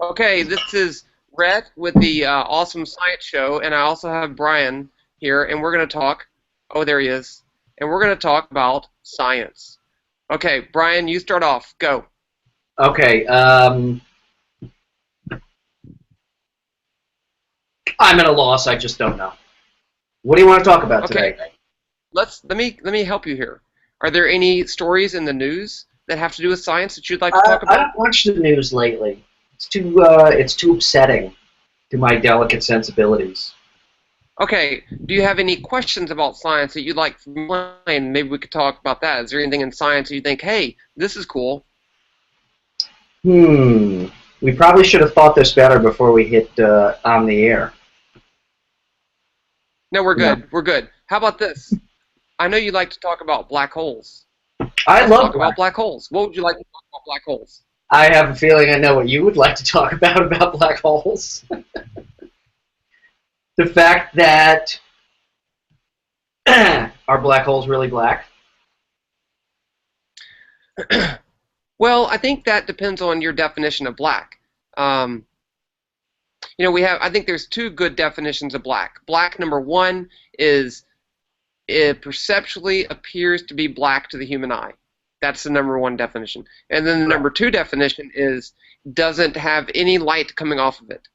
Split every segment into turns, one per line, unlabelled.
Okay, this is Rhett with the Awesome Science Show, and I also have Bryan here, and we're going to talk. Oh, there he is. And we're going to talk about science. Okay, Bryan, you start off. Go.
Okay, I'm at a loss. I just don't know. What do you want to talk about
Okay,
today?
let me help you here. Are there any stories in the news that have to do with science that you'd like to talk
I
about?
don't watch the news lately. It's too upsetting to my delicate sensibilities.
Okay, do you have any questions about science that you'd like to explain? Maybe we could talk about that. Is there anything in science that you think, hey, this is cool?
We probably should have thought this better before we hit on the air.
No, we're
Yeah.
good. We're good. How about this? I know you like to talk about black holes.
I
Let's
love
talk about black holes. What would you like to talk about black holes?
I have a feeling I know what you would like to talk about black holes. The fact that are black holes really black?
Well, I think that depends on your definition of black. Um, I think there's two good definitions of black. Black, number one, is it perceptually appears to be black to the human eye. That's the number one definition. And then the number two definition is doesn't have any light coming off of it.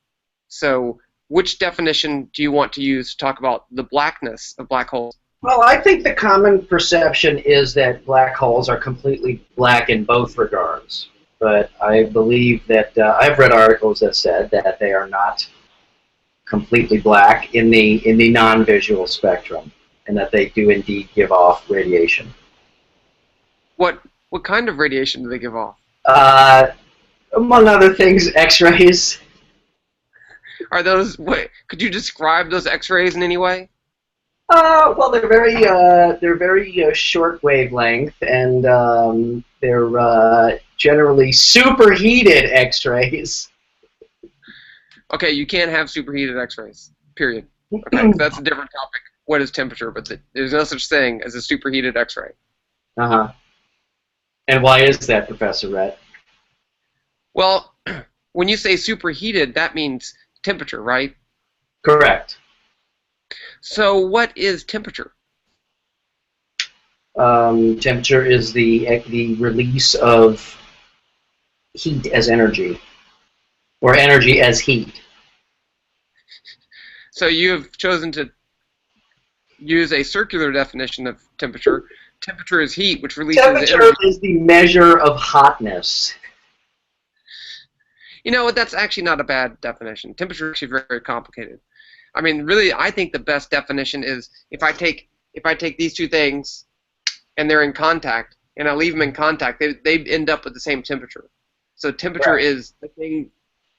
So which definition do you want to use to talk about the blackness of black holes?
Well, I think the common perception is that black holes are completely black in both regards. But I believe that I've read articles that said that they are not completely black in the non-visual spectrum, and that they do indeed give off radiation.
What kind of radiation do they give off?
Among other things, X-rays.
Are those? Could you describe those X-rays in any way?
Well, they're very short wavelength, and they're generally superheated X-rays.
Okay, you can't have superheated X-rays. Period. Okay, that's a different topic. What is temperature? But there's no such thing as a superheated X-ray.
Uh-huh. And why is that, Professor Rhett?
Well, when you say superheated, that means temperature, right?
Correct.
So what is temperature?
Temperature is the release of heat as energy, or energy as heat.
So you have chosen to use a circular definition of temperature. Temperature is heat, which releases
Temperature
energy.
is the measure of hotness.
You know what? That's actually not a bad definition. Temperature is actually very, very complicated. I mean, really, I think the best definition is if I take these two things and they're in contact, and I leave them in contact, they end up with the same temperature. So temperature
Right.
is the thing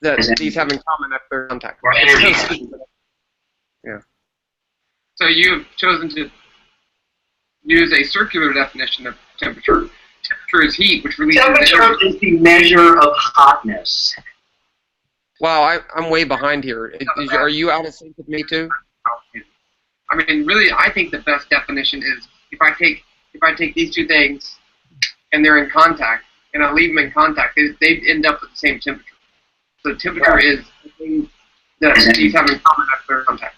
that these have in common after they're in contact.
Or energy.
Yeah. So you've chosen to use a circular definition of temperature. Temperature is heat, which releases
Temperature
energy.
is the measure of hotness.
Wow, I'm way behind here. Are you out of sync with me too? I mean, really, I think the best definition is if I take these two things and they're in contact, and I leave them in contact, they end up with the same temperature. So temperature
Right.
is the thing that these have in common after they're in contact.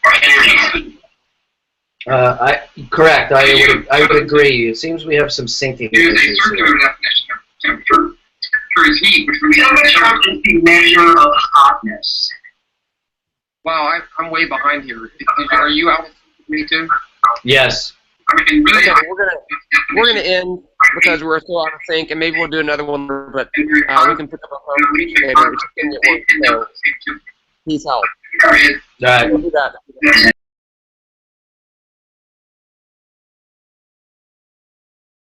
Correct. I would agree. It seems we have some syncing
Use a
issues
circular
here.
definition of temperature. Temperature is heat, which releases
Temperature
energy.
is the measure of hotness.
Wow, I'm way behind here. Are you out of sync with me too?
Yes.
I mean, really, okay, we're gonna end because we're still out of sync, and maybe we'll do another one, but we can pick up a conversation later. It's just gonna get worse. So, peace out.
All right.
We'll do that.